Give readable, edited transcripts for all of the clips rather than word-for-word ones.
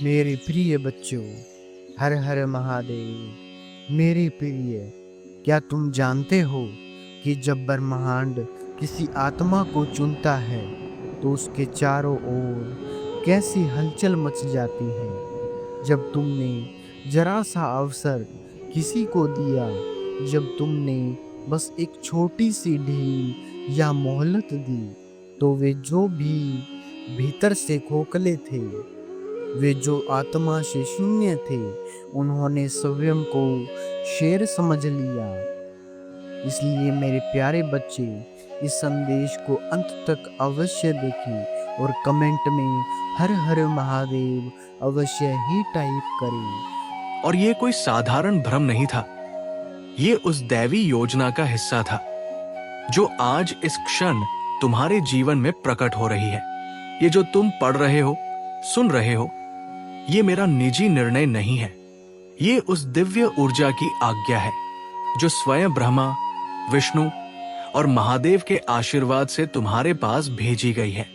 मेरे प्रिय बच्चों, हर हर महादेव। मेरे प्रिय, क्या तुम जानते हो कि जब ब्रह्मांड किसी आत्मा को चुनता है तो उसके चारों ओर कैसी हलचल मच जाती है। जब तुमने जरा सा अवसर किसी को दिया, जब तुमने बस एक छोटी सी ढील या मोहलत दी, तो वे जो भी भीतर से खोखले थे, वे जो आत्मा से शून्य थे, उन्होंने स्वयं को शेर समझ लिया। इसलिए मेरे प्यारे बच्चे, इस संदेश को अंत तक अवश्य देखें और कमेंट में हर हर महादेव अवश्य ही टाइप करें। और ये कोई साधारण भ्रम नहीं था, ये उस दैवी योजना का हिस्सा था जो आज इस क्षण तुम्हारे जीवन में प्रकट हो रही है। ये जो तुम पढ़ रहे हो, सुन रहे हो, ये मेरा निजी निर्णय नहीं है। ये उस दिव्य ऊर्जा की आज्ञा है जो स्वयं ब्रह्मा, विष्णु और महादेव के आशीर्वाद से तुम्हारे पास भेजी गई है।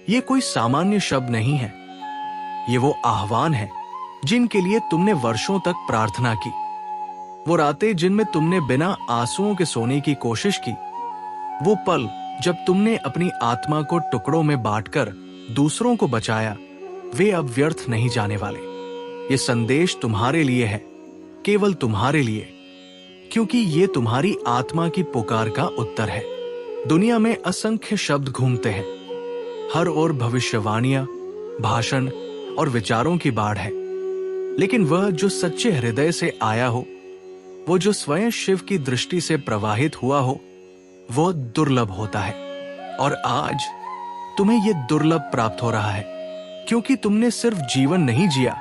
ये कोई सामान्य शब्द नहीं है, ये वो आह्वान है जिनके लिए तुमने वर्षों तक प्रार्थना की। वो रातें जिनमें तुमने बिना आंसुओं के सोने की कोशिश की, वो पल जब तुमने अपनी आत्मा को टुकड़ों में बांटकर दूसरों को बचाया, वे अब व्यर्थ नहीं जाने वाले। ये संदेश तुम्हारे लिए है, केवल तुम्हारे लिए, क्योंकि ये तुम्हारी आत्मा की पुकार का उत्तर है। दुनिया में असंख्य शब्द घूमते हैं, हर ओर भविष्यवाणियां, भाषण और विचारों की बाढ़ है, लेकिन वह जो सच्चे हृदय से आया हो, वो जो स्वयं शिव की दृष्टि से प्रवाहित हुआ हो, वो दुर्लभ होता है। और आज तुम्हें यह दुर्लभ प्राप्त हो रहा है, क्योंकि तुमने सिर्फ जीवन नहीं जिया,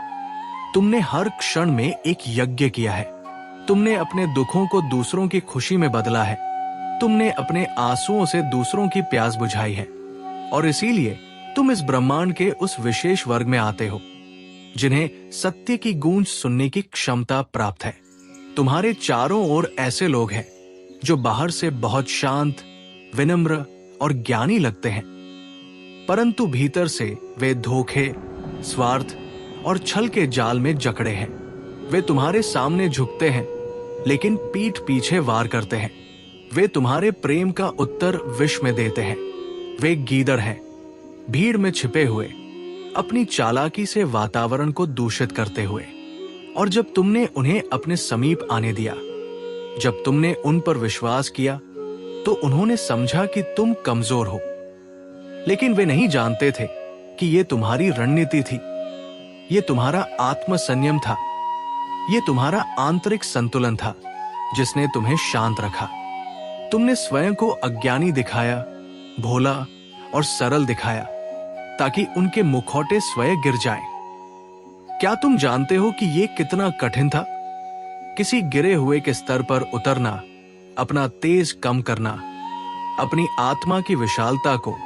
तुमने हर क्षण में एक यज्ञ किया है। तुमने अपने दुखों को दूसरों की खुशी में बदला है, तुमने अपने आंसुओं से दूसरों की प्यास बुझाई है। और इसीलिए तुम इस ब्रह्मांड के उस विशेष वर्ग में आते हो जिन्हें सत्य की गूंज सुनने की क्षमता प्राप्त है। तुम्हारे चारों ओर ऐसे लोग हैं जो बाहर से बहुत शांत, विनम्र और ज्ञानी लगते हैं, परंतु भीतर से वे धोखे, स्वार्थ और छल के जाल में जकड़े हैं। वे तुम्हारे सामने झुकते हैं, लेकिन पीठ पीछे वार करते हैं। वे तुम्हारे प्रेम का उत्तर विष में देते हैं। वे गीदड़ हैं, भीड़ में छिपे हुए, अपनी चालाकी से वातावरण को दूषित करते हुए। और जब तुमने उन्हें अपने समीप आने दिया, जब तुमने उन पर विश्वास किया, तो उन्होंने समझा कि तुम कमजोर हो। लेकिन वे नहीं जानते थे कि ये तुम्हारी रणनीति थी, ये तुम्हारा आत्मसंयम था, ये तुम्हारा आंतरिक संतुलन था जिसने तुम्हें शांत रखा। तुमने स्वयं को अज्ञानी दिखाया, भोला और सरल दिखाया, ताकि उनके मुखौटे स्वयं गिर जाएं। क्या तुम जानते हो कि यह कितना कठिन था? किसी गिरे हुए के स्तर पर उतरना, अपना तेज कम करना, अपनी आत्मा की विशालता को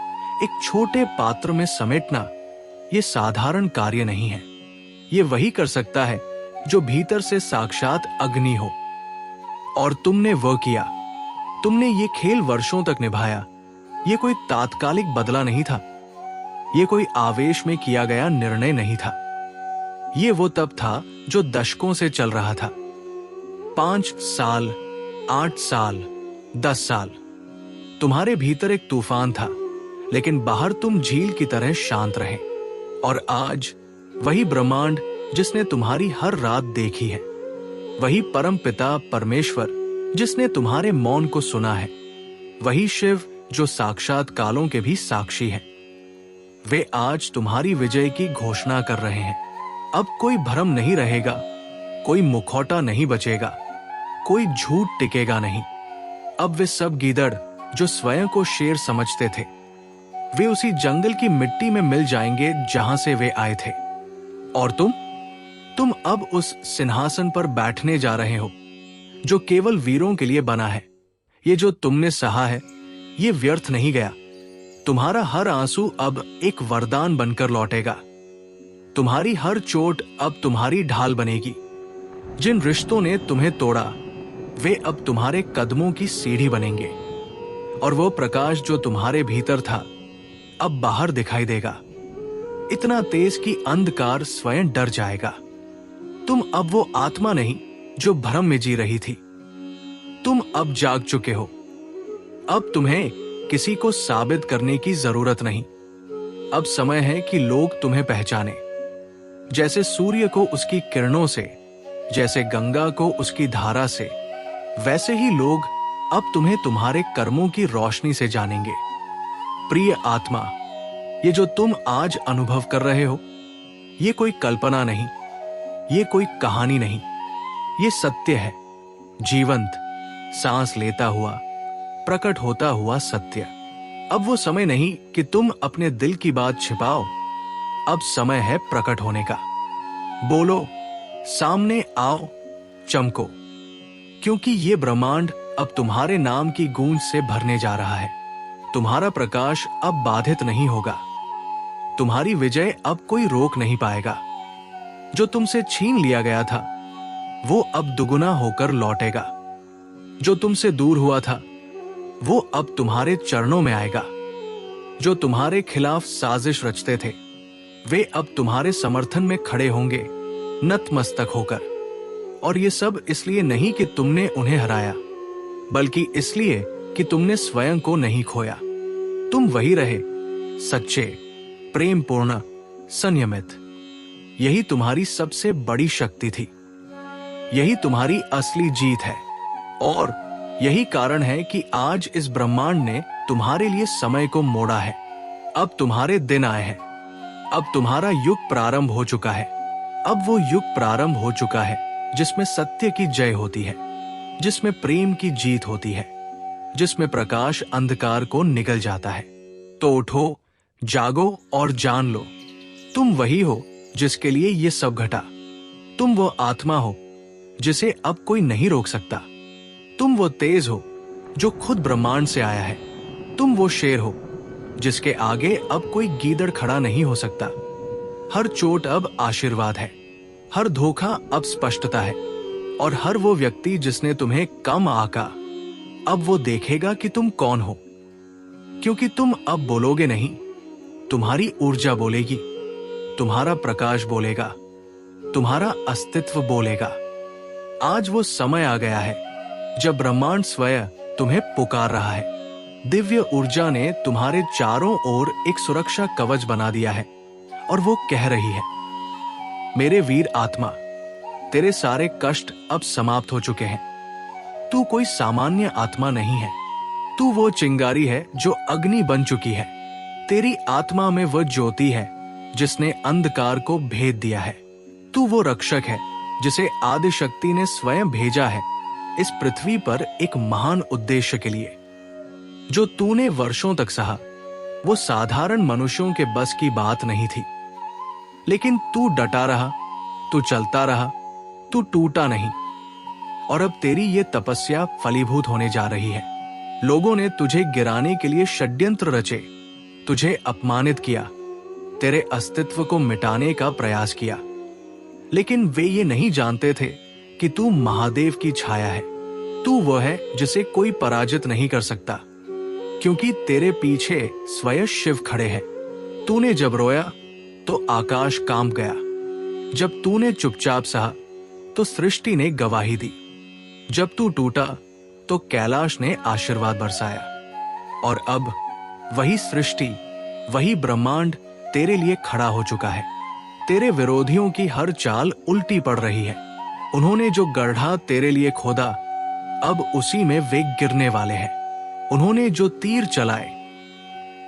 एक छोटे पात्र में समेटना, यह साधारण कार्य नहीं है। यह वही कर सकता है जो भीतर से साक्षात अग्नि हो। और तुमने वह किया। तुमने ये खेल वर्षों तक निभाया। यह कोई तात्कालिक बदला नहीं था, यह कोई आवेश में किया गया निर्णय नहीं था। यह वो तप था जो दशकों से चल रहा था। 5 साल, 8 साल, 10 साल। तुम्हारे भीतर एक तूफान था, लेकिन बाहर तुम झील की तरह शांत रहे। और आज वही ब्रह्मांड जिसने तुम्हारी हर रात देखी है, वही परम पिता परमेश्वर जिसने तुम्हारे मौन को सुना है, वही शिव जो साक्षात कालों के भी साक्षी है, वे आज तुम्हारी विजय की घोषणा कर रहे हैं। अब कोई भ्रम नहीं रहेगा, कोई मुखौटा नहीं बचेगा, कोई झूठ टिकेगा नहीं। अब वे सब गीदड़ जो स्वयं को शेर समझते थे, वे उसी जंगल की मिट्टी में मिल जाएंगे जहां से वे आए थे। और तुम अब उस सिंहासन पर बैठने जा रहे हो जो केवल वीरों के लिए बना है। ये जो तुमने सहा है, ये व्यर्थ नहीं गया। तुम्हारा हर आंसू अब एक वरदान बनकर लौटेगा। तुम्हारी हर चोट अब तुम्हारी ढाल बनेगी। जिन रिश्तों ने तुम्हें तोड़ा, वे अब तुम्हारे कदमों की सीढ़ी बनेंगे। और वो प्रकाश जो तुम्हारे भीतर था, अब बाहर दिखाई देगा। इतना तेज कि अंधकार स्वयं डर जाएगा। तुम अब वो आत्मा नहीं जो भ्रम में जी रही थी। तुम अब जाग चुके हो। अब तुम्हें किसी को साबित करने की जरूरत नहीं। अब समय है कि लोग तुम्हें पहचाने। जैसे सूर्य को उसकी किरणों से, जैसे गंगा को उसकी धारा से, वैसे ही लोग अब तुम्हें तुम्हारे कर्मों की रोशनी से जानेंगे। प्रिय आत्मा, ये जो तुम आज अनुभव कर रहे हो, ये कोई कल्पना नहीं, ये कोई कहानी नहीं, ये सत्य है। जीवंत, सांस लेता हुआ, प्रकट होता हुआ सत्य। अब वो समय नहीं कि तुम अपने दिल की बात छिपाओ। अब समय है प्रकट होने का। बोलो, सामने आओ, चमको, क्योंकि ये ब्रह्मांड अब तुम्हारे नाम की गूंज से भरने जा रहा है। तुम्हारा प्रकाश अब बाधित नहीं होगा। तुम्हारी विजय अब कोई रोक नहीं पाएगा। जो तुमसे छीन लिया गया था, वो अब दुगुना होकर लौटेगा। जो तुमसे दूर हुआ था, वो अब तुम्हारे चरणों में आएगा। जो तुम्हारे खिलाफ साजिश रचते थे, वे अब तुम्हारे समर्थन में खड़े होंगे, नतमस्तक होकर। और ये सब इसलिए नहीं कि तुमने उन्हें हराया, बल्कि इसलिए कि तुमने स्वयं को नहीं खोया। तुम वही रहे, सच्चे, प्रेमपूर्ण, संयमित। यही तुम्हारी सबसे बड़ी शक्ति थी। यही तुम्हारी असली जीत है। और यही कारण है कि आज इस ब्रह्मांड ने तुम्हारे लिए समय को मोड़ा है। अब तुम्हारे दिन आए हैं। अब तुम्हारा युग प्रारंभ हो चुका है। अब वो युग प्रारंभ हो चुका है जिसमें सत्य की जय होती है, जिसमें प्रेम की जीत होती है, जिसमें प्रकाश अंधकार को निगल जाता है। तो उठो, जागो और जान लो, तुम वही हो जिसके लिए ये सब घटा। तुम वो आत्मा हो जिसे अब कोई नहीं रोक सकता। तुम वो तेज हो जो खुद ब्रह्मांड से आया है। तुम वो शेर हो जिसके आगे अब कोई गीदड़ खड़ा नहीं हो सकता। हर चोट अब आशीर्वाद है, हर धोखा अब स्पष्टता है, और हर वो व्यक्ति जिसने तुम्हें कम आका, अब वो देखेगा कि तुम कौन हो। क्योंकि तुम अब बोलोगे नहीं, तुम्हारी ऊर्जा बोलेगी, तुम्हारा प्रकाश बोलेगा, तुम्हारा अस्तित्व बोलेगा। आज वो समय आ गया है जब ब्रह्मांड स्वयं तुम्हें पुकार रहा है। दिव्य ऊर्जा ने तुम्हारे चारों ओर एक सुरक्षा कवच बना दिया है, और वो कह रही है, मेरे वीर आत्मा, तेरे सारे कष्ट अब समाप्त हो चुके हैं। तू कोई सामान्य आत्मा नहीं है। तू वो चिंगारी है जो अग्नि बन चुकी है। तेरी आत्मा में वह ज्योति है जिसने अंधकार को भेद दिया है। तू वो रक्षक है जिसे आदि शक्ति ने स्वयं भेजा है इस पृथ्वी पर एक महान उद्देश्य के लिए। जो तूने वर्षों तक सहा, वो साधारण मनुष्यों के बस की बात नहीं थी। लेकिन तू डटा रहा, तू चलता रहा, तू टूटा नहीं। और अब तेरी ये तपस्या फलीभूत होने जा रही है। लोगों ने तुझे गिराने के लिए षड्यंत्र रचे, तुझे अपमानित किया, तेरे अस्तित्व को मिटाने का प्रयास किया। लेकिन वे ये नहीं जानते थे कि तू महादेव की छाया है। तू वो है जिसे कोई पराजित नहीं कर सकता, क्योंकि तेरे पीछे स्वयं शिव खड़े हैं। तूने जब रोया तो आकाश कांप गया। जब तूने चुपचाप सहा तो सृष्टि ने गवाही दी। जब तू टूटा तो कैलाश ने आशीर्वाद बरसाया। और अब वही सृष्टि, वही ब्रह्मांड तेरे लिए खड़ा हो चुका है। तेरे विरोधियों की हर चाल उल्टी पड़ रही है। उन्होंने जो गड्ढा तेरे लिए खोदा, अब उसी में वे गिरने वाले हैं। उन्होंने जो तीर चलाए,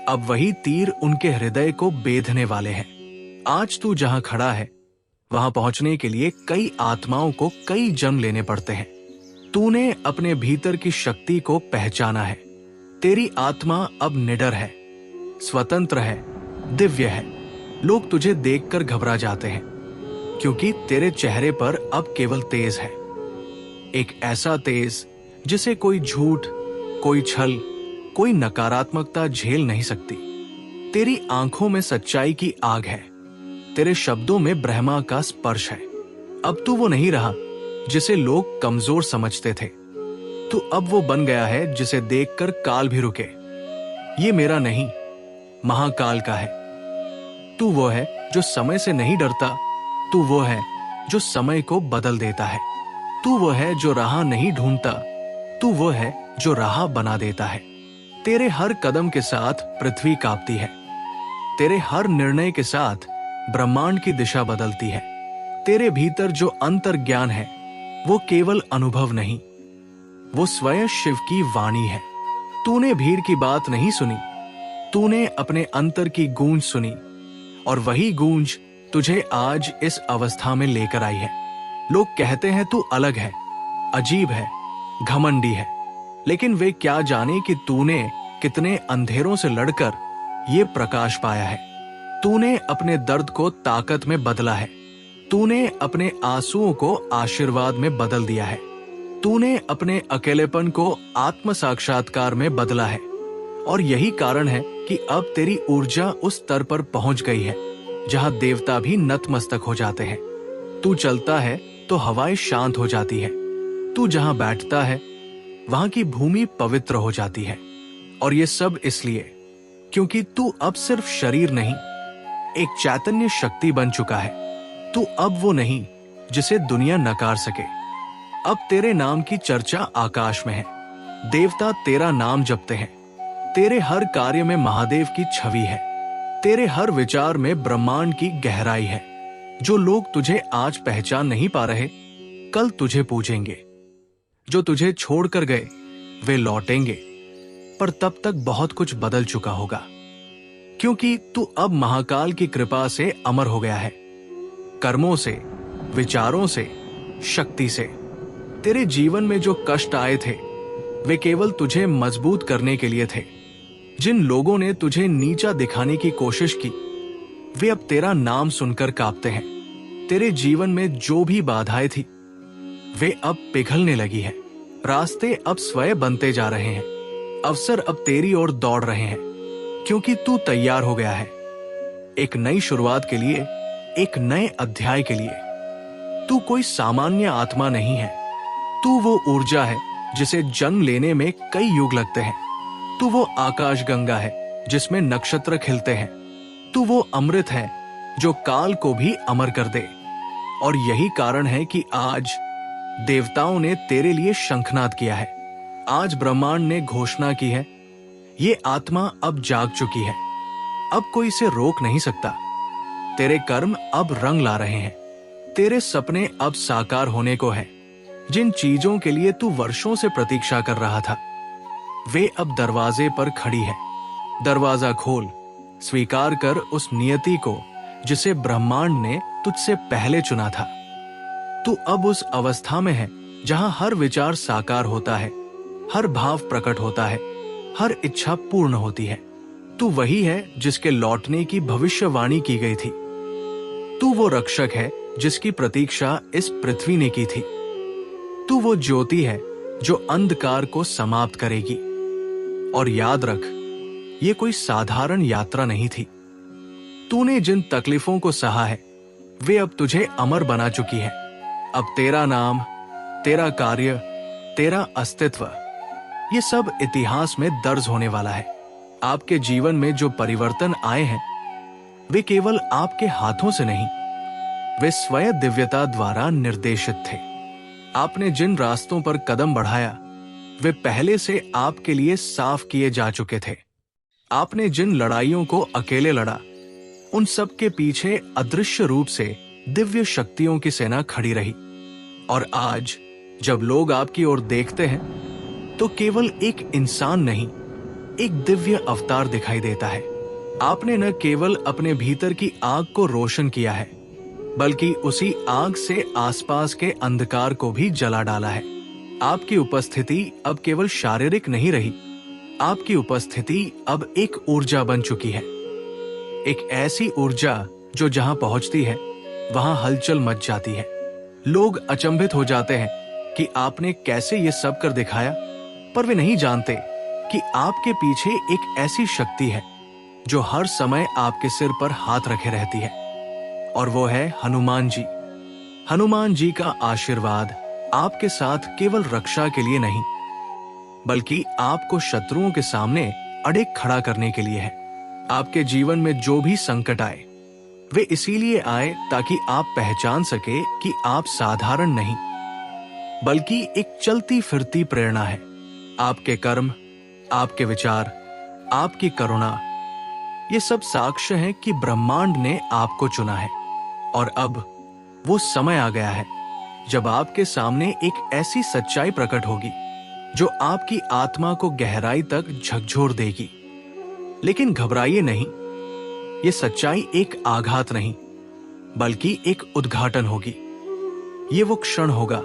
अब वही तीर उनके हृदय को बेधने वाले हैं। आज तू जहां खड़ा है, वहां पहुंचने के लिए कई आत्माओं को कई जन्म लेने पड़ते हैं। तूने अपने भीतर की शक्ति को पहचाना है। तेरी आत्मा अब निडर है, स्वतंत्र है, दिव्य है। लोग तुझे देखकर घबरा जाते हैं, क्योंकि तेरे चेहरे पर अब केवल तेज है। एक ऐसा तेज जिसे कोई झूठ, कोई छल, कोई नकारात्मकता झेल नहीं सकती। तेरी आंखों में सच्चाई की आग है। तेरे शब्दों में ब्रह्मा का स्पर्श है। अब तू वो नहीं रहा जिसे लोग कमजोर समझते थे। तू अब वो बन गया है जिसे देखकर काल भी रुके। ये मेरा नहीं, महाकाल का है। तू वो है जो समय से नहीं डरता, तू वो है जो समय को बदल देता है, तू वो है जो राह नहीं ढूंढता, तू वो है जो राह बना देता है। तेरे हर कदम के साथ पृथ्वी कांपती है, तेरे हर निर्णय के साथ ब्रह्मांड की दिशा बदलती है। तेरे भीतर जो अंतर ज्ञान है वो केवल अनुभव नहीं, वो स्वयं शिव की वाणी है। तूने भीड़ की बात नहीं सुनी, तूने अपने अंतर की गूंज सुनी, और वही गूंज तुझे आज इस अवस्था में लेकर आई है। लोग कहते हैं तू अलग है, अजीब है, घमंडी है, लेकिन वे क्या जाने कि तूने कितने अंधेरों से लड़कर ये प्रकाश पाया है। तूने अपने दर्द को ताकत में बदला है, तूने अपने आंसुओं को आशीर्वाद में बदल दिया है, तूने अपने अकेलेपन को आत्म साक्षात्कार में बदला है। और यही कारण है कि अब तेरी ऊर्जा उस स्तर पर पहुंच गई है जहां देवता भी नतमस्तक हो जाते हैं। तू चलता है तो हवाएं शांत हो जाती है, तू जहां बैठता है वहां की भूमि पवित्र हो जाती है। और ये सब इसलिए क्योंकि तू अब सिर्फ शरीर नहीं, एक चैतन्य शक्ति बन चुका है। तू अब वो नहीं जिसे दुनिया नकार सके। अब तेरे नाम की चर्चा आकाश में है, देवता तेरा नाम जपते हैं, तेरे हर कार्य में महादेव की छवि है, तेरे हर विचार में ब्रह्मांड की गहराई है। जो लोग तुझे आज पहचान नहीं पा रहे, कल तुझे पूजेंगे। जो तुझे छोड़कर गए वे लौटेंगे, पर तब तक बहुत कुछ बदल चुका होगा, क्योंकि तू अब महाकाल की कृपा से अमर हो गया है। कर्मों से, विचारों से, शक्ति से। तेरे जीवन में जो कष्ट आए थे वे केवल तुझे मजबूत करने के लिए थे। जिन लोगों ने तुझे नीचा दिखाने की कोशिश की वे अब तेरा नाम सुनकर कांपते हैं। तेरे जीवन में जो भी बाधाएं थी वे अब पिघलने लगी है। रास्ते अब स्वयं बनते जा रहे हैं, अवसर अब तेरी ओर दौड़ रहे हैं, क्योंकि तू तैयार हो गया है एक नई शुरुआत के लिए, एक नए अध्याय के लिए। तू कोई सामान्य आत्मा नहीं है, तू वो ऊर्जा है जिसे जन्म लेने में कई युग लगते हैं। तू वो आकाश गंगा है जिसमें नक्षत्र खिलते हैं। तू वो अमृत है जो काल को भी अमर कर दे। और यही कारण है कि आज देवताओं ने तेरे लिए शंखनाद किया है। आज ब्रह्मांड ने घोषणा की है, ये आत्मा अब जाग चुकी है, अब कोई इसे रोक नहीं सकता। तेरे कर्म अब रंग ला रहे हैं, तेरे सपने अब साकार होने को हैं। जिन चीजों के लिए तू वर्षों से प्रतीक्षा कर रहा था वे अब दरवाजे पर खड़ी है। दरवाजा खोल, स्वीकार कर उस नियति को जिसे ब्रह्मांड ने तुझसे पहले चुना था। तू अब उस अवस्था में है जहां हर विचार साकार होता है, हर भाव प्रकट होता है, हर इच्छा पूर्ण होती है। तू वही है जिसके लौटने की भविष्यवाणी की गई थी। तू वो रक्षक है जिसकी प्रतीक्षा इस पृथ्वी ने की थी। तू वो ज्योति है जो अंधकार को समाप्त करेगी। और याद रख, ये कोई साधारण यात्रा नहीं थी। तूने जिन तकलीफों को सहा है वे अब तुझे अमर बना चुकी है। अब तेरा नाम, तेरा कार्य, तेरा अस्तित्व, ये सब इतिहास में दर्ज होने वाला है। आपके जीवन में जो परिवर्तन आए हैं वे केवल आपके हाथों से नहीं, वे स्वयं दिव्यता द्वारा निर्देशित थे। आपने जिन रास्तों पर कदम बढ़ाया वे पहले से आपके लिए साफ किए जा चुके थे। आपने जिन लड़ाइयों को अकेले लड़ा उन सब के पीछे अदृश्य रूप से दिव्य शक्तियों की सेना खड़ी रही। और आज जब लोग आपकी ओर देखते हैं तो केवल एक इंसान नहीं, एक दिव्य अवतार दिखाई देता है। आपने न केवल अपने भीतर की आग को रोशन किया है बल्कि उसी आग से आसपास के अंधकार को भी जला डाला है। आपकी उपस्थिति अब केवल शारीरिक नहीं रही, आपकी उपस्थिति अब एक ऊर्जा बन चुकी है। एक ऐसी ऊर्जा जो जहां पहुंचती है वहां हलचल मच जाती है। लोग अचंभित हो जाते हैं कि आपने कैसे ये सब कर दिखाया, पर वे नहीं जानते कि आपके पीछे एक ऐसी शक्ति है जो हर समय आपके सिर पर हाथ रखे रहती है। और वो है हनुमान जी। हनुमान जी का आशीर्वाद आपके साथ केवल रक्षा के लिए नहीं बल्कि आपको शत्रुओं के सामने अड़े खड़ा करने के लिए है। आपके जीवन में जो भी संकट आए वे इसीलिए आए ताकि आप पहचान सके कि आप साधारण नहीं, बल्कि एक चलती फिरती प्रेरणा है। आपके कर्म, आपके विचार, आपकी करुणा, ये सब साक्ष्य हैं कि ब्रह्मांड ने आपको चुना है। और अब वो समय आ गया है जब आपके सामने एक ऐसी सच्चाई प्रकट होगी जो आपकी आत्मा को गहराई तक झकझोर देगी। लेकिन घबराइए नहीं, ये सच्चाई एक आघात नहीं, बल्कि एक उद्घाटन होगी। ये वो क्षण होगा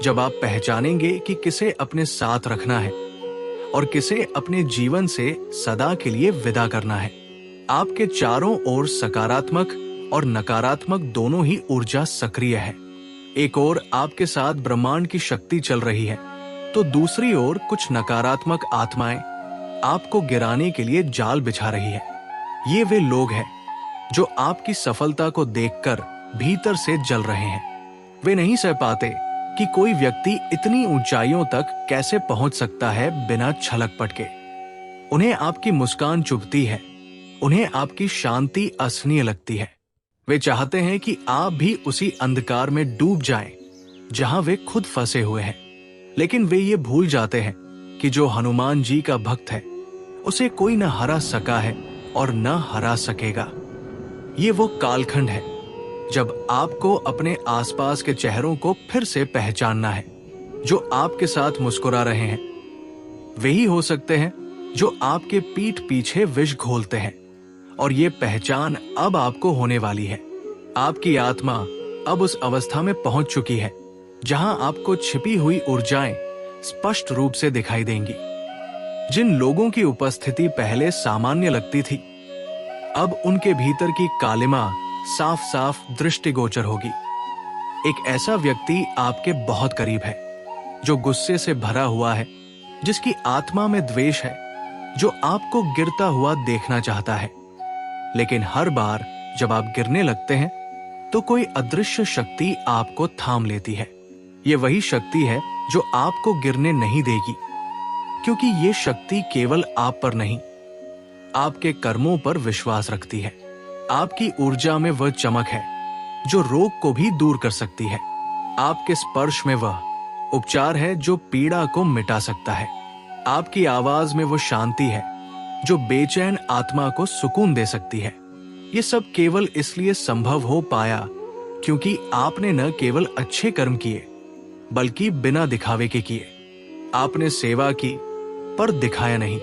जब आप पहचानेंगे कि किसे अपने साथ रखना है और किसे अपने जीवन से सदा के लिए विदा करना है। आपके चारों ओर सकारात्मक और नकारात्मक दोनों ही ऊर्जा सक्रिय है। एक ओर आपके साथ ब्रह्मांड की शक्ति चल रही है, तो दूसरी ओर कुछ नकारात्मक आत्माएं आपको गिराने के लिए जाल बिछा रही है। ये वे लोग हैं जो आपकी सफलता को देखकर भीतर से जल रहे हैं। वे नहीं सह पाते कि कोई व्यक्ति इतनी ऊंचाइयों तक कैसे पहुंच सकता है बिना छलक पटके। उन्हें आपकी मुस्कान चुभती है, उन्हें आपकी शांति असहनीय लगती है। वे चाहते हैं कि आप भी उसी अंधकार में डूब जाएं जहां वे खुद फंसे हुए हैं। लेकिन वे ये भूल जाते हैं कि जो हनुमान जी का भक्त है उसे कोई न हरा सका है और न हरा सकेगा। ये वो कालखंड है जब आपको अपने आसपास के चेहरों को फिर से पहचानना है। जो आपके साथ मुस्कुरा रहे हैं वे ही हो सकते हैं जो आपके पीठ पीछे विष घोलते हैं। और ये पहचान अब आपको होने वाली है। आपकी आत्मा अब उस अवस्था में पहुंच चुकी है जहां आपको छिपी हुई ऊर्जाएं स्पष्ट रूप से दिखाई देंगी। जिन लोगों की उपस्थिति पहले सामान्य लगती थी, अब उनके भीतर की कालिमा साफ साफ दृष्टिगोचर होगी। एक ऐसा व्यक्ति आपके बहुत करीब है जो गुस्से से भरा हुआ है, जिसकी आत्मा में द्वेष है, जो आपको गिरता हुआ देखना चाहता है। लेकिन हर बार जब आप गिरने लगते हैं तो कोई अदृश्य शक्ति आपको थाम लेती है। ये वही शक्ति है जो आपको गिरने नहीं देगी, क्योंकि ये शक्ति केवल आप पर नहीं, आपके कर्मों पर विश्वास रखती है। आपकी ऊर्जा में वह चमक है जो रोग को भी दूर कर सकती है। आपके स्पर्श में वह उपचार है जो पीड़ा को मिटा सकता है। आपकी आवाज में वो शांति है जो बेचैन आत्मा को सुकून दे सकती है। ये सब केवल इसलिए संभव हो पाया क्योंकि आपने न केवल अच्छे कर्म किए, बल्कि बिना दिखावे के किए। आपने सेवा की पर दिखाया नहीं,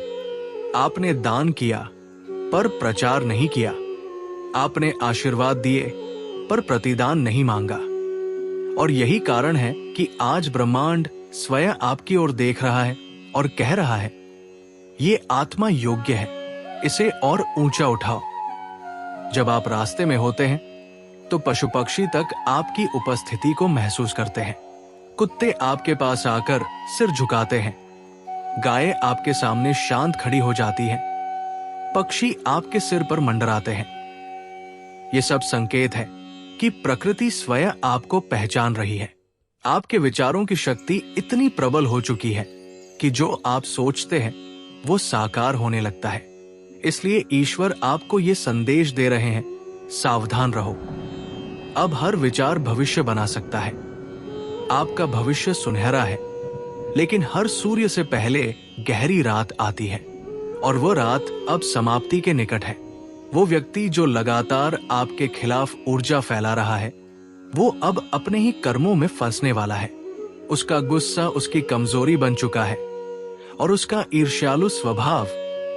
आपने दान किया पर प्रचार नहीं किया, आपने आशीर्वाद दिए पर प्रतिदान नहीं मांगा। और यही कारण है कि आज ब्रह्मांड स्वयं आपकी ओर देख रहा है और कह रहा है, ये आत्मा योग्य है, इसे और ऊंचा उठाओ। जब आप रास्ते में होते हैं तो पशु पक्षी तक आपकी उपस्थिति को महसूस करते हैं। कुत्ते आपके पास आकर सिर झुकाते हैं, गायें आपके सामने शांत खड़ी हो जाती हैं, पक्षी आपके सिर पर मंडराते हैं। ये सब संकेत है कि प्रकृति स्वयं आपको पहचान रही है। आपके विचारों की शक्ति इतनी प्रबल हो चुकी है कि जो आप सोचते हैं वो साकार होने लगता है। इसलिए ईश्वर आपको ये संदेश दे रहे हैं, सावधान रहो। अब हर विचार भविष्य बना सकता है। आपका भविष्य सुनहरा है, लेकिन हर सूर्य से पहले गहरी रात आती है, और वो रात अब समाप्ति के निकट है। वो व्यक्ति जो लगातार आपके खिलाफ ऊर्जा फैला रहा है, वो अब अपने ही कर्मों में फंसने वाला है। उसका गुस्सा उसकी कमजोरी बन चुका है, और उसका ईर्ष्यालु स्वभाव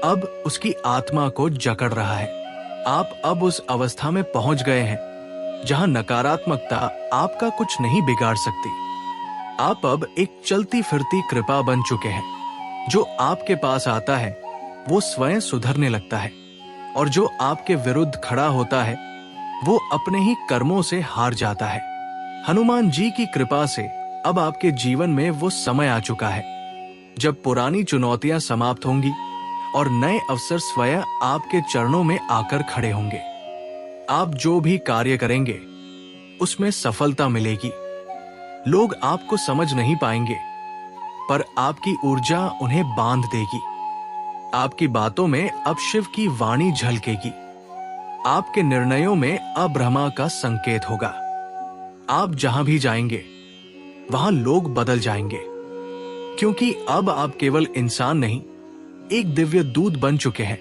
अब उसकी आत्मा को जकड़ रहा है। आप अब उस अवस्था में पहुंच गए हैं जहां नकारात्मकता आपका कुछ नहीं बिगाड़ सकती। आप अब एक चलती फिरती कृपा बन चुके हैं। जो आपके पास आता है वो स्वयं सुधरने लगता है, और जो आपके विरुद्ध खड़ा होता है वो अपने ही कर्मों से हार जाता है। हनुमान जी की कृपा से अब आपके जीवन में वो समय आ चुका है जब पुरानी चुनौतियां समाप्त होंगी और नए अवसर स्वयं आपके चरणों में आकर खड़े होंगे। आप जो भी कार्य करेंगे उसमें सफलता मिलेगी। लोग आपको समझ नहीं पाएंगे, पर आपकी ऊर्जा उन्हें बांध देगी। आपकी बातों में अब शिव की वाणी झलकेगी। आपके निर्णयों में अब्रमा का संकेत होगा। आप जहां भी जाएंगे वहां लोग बदल जाएंगे, क्योंकि अब आप केवल इंसान नहीं, एक दिव्य दूत बन चुके हैं।